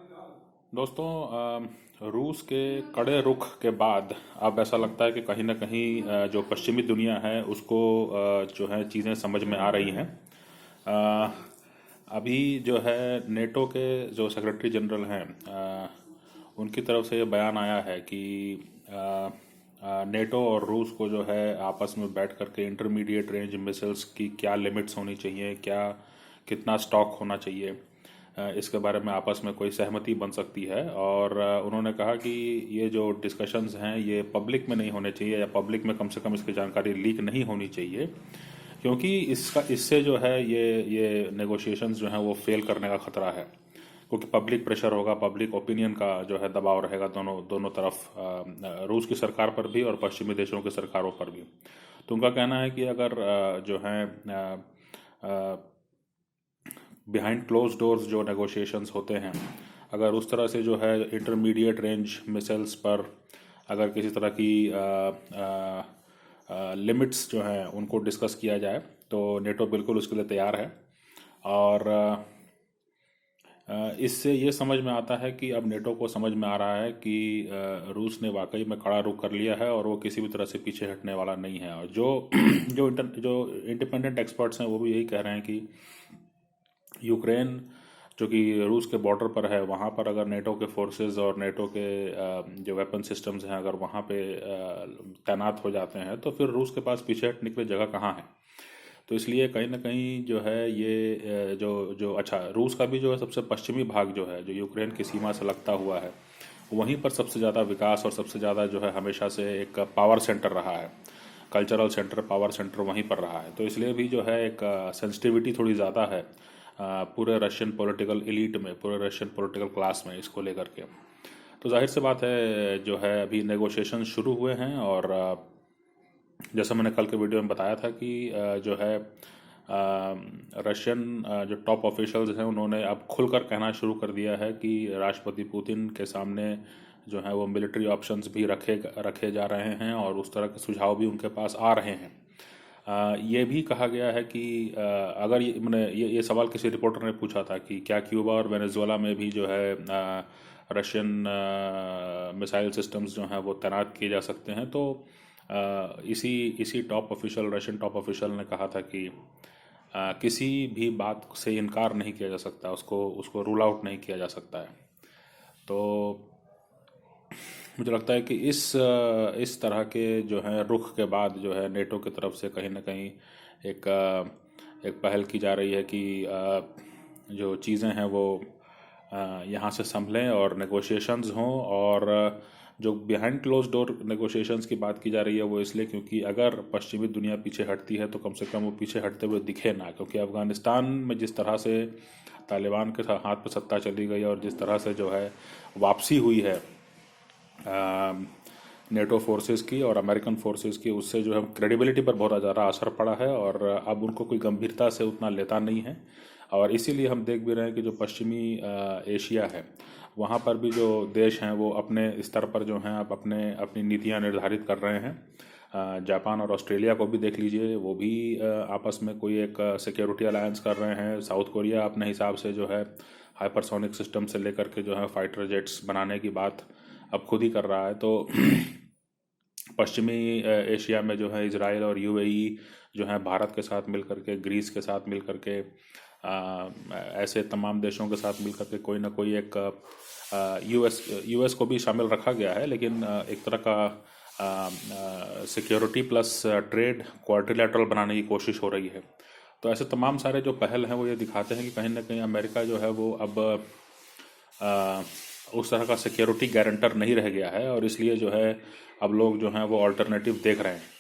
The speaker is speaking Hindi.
दोस्तों, रूस के कड़े रुख के बाद अब ऐसा लगता है कि कहीं ना कहीं जो पश्चिमी दुनिया है उसको जो है चीज़ें समझ में आ रही हैं। अ, अभी जो है नेटो के जो सेक्रेटरी जनरल हैं, उनकी तरफ से ये बयान आया है कि नेटो और रूस को जो है आपस में बैठ करके इंटरमीडिएट रेंज मिसाइल्स की क्या लिमिट्स होनी चाहिए, क्या कितना स्टॉक होना चाहिए, इसके बारे में आपस में कोई सहमति बन सकती है। और उन्होंने कहा कि ये जो डिस्कशंस हैं ये पब्लिक में नहीं होने चाहिए, या पब्लिक में कम से कम इसकी जानकारी लीक नहीं होनी चाहिए, क्योंकि इससे जो है ये नेगोशिएशंस जो हैं वो फेल करने का खतरा है। क्योंकि पब्लिक प्रेशर होगा, पब्लिक ओपिनियन का जो है दबाव रहेगा दोनों दोनों तरफ, रूस की सरकार पर भी और पश्चिमी देशों की सरकारों पर भी। तो उनका कहना है कि अगर जो है बिहाइंड क्लोज डोर्स जो नेगोशिएशंस होते हैं, अगर उस तरह से जो है इंटरमीडिएट रेंज मिसाइल्स पर अगर किसी तरह की लिमिट्स जो हैं उनको डिस्कस किया जाए तो नेटो बिल्कुल उसके लिए तैयार है। और इससे ये समझ में आता है कि अब नेटो को समझ में आ रहा है कि रूस ने वाकई में कड़ा रुख कर लिया है और वो किसी भी तरह से पीछे हटने वाला नहीं है। और जो इंडिपेंडेंट एक्सपर्ट्स हैं वो भी यही कह रहे हैं कि यूक्रेन जो कि रूस के बॉर्डर पर है, वहाँ पर अगर नेटो के फोर्सेस और नेटो के जो वेपन सिस्टम्स हैं अगर वहाँ पे तैनात हो जाते हैं तो फिर रूस के पास पीछे हटने के लिए जगह कहाँ है। तो इसलिए कहीं ना कहीं जो है ये जो जो अच्छा, रूस का भी जो है सबसे पश्चिमी भाग जो है, जो यूक्रेन की सीमा से लगता हुआ है, वहीं पर सबसे ज़्यादा विकास और सबसे ज़्यादा जो है हमेशा से एक पावर सेंटर रहा है, कल्चरल सेंटर, पावर सेंटर वहीं पर रहा है। तो इसलिए भी जो है एक सेंसिटिविटी थोड़ी ज़्यादा है पूरे रशियन पॉलिटिकल एलीट में, पूरे रशियन पॉलिटिकल क्लास में इसको लेकर के। तो जाहिर सी बात है जो है अभी नेगोशिएशन शुरू हुए हैं। और जैसा मैंने कल के वीडियो में बताया था कि जो है रशियन जो टॉप ऑफिशियल्स हैं उन्होंने अब खुलकर कहना शुरू कर दिया है कि राष्ट्रपति पुतिन के सामने जो है वो मिलिट्री ऑप्शंस भी रखे जा रहे हैं और उस तरह के सुझाव भी उनके पास आ रहे हैं। ये भी कहा गया है कि अगर मैंने ये सवाल किसी रिपोर्टर ने पूछा था कि क्या क्यूबा और वेनेजुएला में भी जो है रशियन मिसाइल सिस्टम्स जो हैं वो तैनात किए जा सकते हैं। तो इसी top official, Russian top official ने कहा था कि किसी भी बात से इनकार नहीं किया जा सकता, उसको रूल आउट नहीं किया जा सकता है। तो मुझे लगता है कि इस तरह के जो है रुख के बाद जो है नेटो की तरफ से कहीं ना कहीं एक एक पहल की जा रही है कि जो चीज़ें हैं वो यहाँ से संभलें और नेगोशिएशंस हों। और जो बिहाइंड क्लोज डोर नेगोशिएशंस की बात की जा रही है वो इसलिए क्योंकि अगर पश्चिमी दुनिया पीछे हटती है तो कम से कम वो पीछे हटते हुए दिखे ना। क्योंकि अफ़गानिस्तान में जिस तरह से तालिबान के हाथ पर सत्ता चली गई और जिस तरह से जो है वापसी हुई है नेटो फोर्सेस की और अमेरिकन फोर्सेस की, उससे जो है क्रेडिबिलिटी पर बहुत ज़्यादा असर पड़ा है और अब उनको कोई गंभीरता से उतना लेता नहीं है। और इसीलिए हम देख भी रहे हैं कि जो पश्चिमी एशिया है वहाँ पर भी जो देश हैं वो अपने स्तर पर जो हैं अब अपनी नीतियाँ निर्धारित कर रहे हैं। जापान और ऑस्ट्रेलिया को भी देख लीजिए, वो भी आपस में कोई एक सिक्योरिटी अलायंस कर रहे हैं। साउथ कोरिया अपने हिसाब से जो है हाइपरसोनिक सिस्टम से लेकर के जो है फाइटर जेट्स बनाने की बात अब खुद ही कर रहा है। तो पश्चिमी एशिया में जो है इजराइल और यूएई जो है भारत के साथ मिल करके, ग्रीस के साथ मिल करके, ऐसे तमाम देशों के साथ मिल करके कोई ना कोई एक यूएस को भी शामिल रखा गया है, लेकिन एक तरह का सिक्योरिटी प्लस ट्रेड क्वाड्रिलैटरल बनाने की कोशिश हो रही है। तो ऐसे तमाम सारे जो पहल हैं वो ये दिखाते हैं कि कहीं ना कहीं अमेरिका जो है वो अब उस तरह का सिक्योरिटी गारंटर नहीं रह गया है और इसलिए जो है अब लोग जो हैं वो अल्टरनेटिव देख रहे हैं।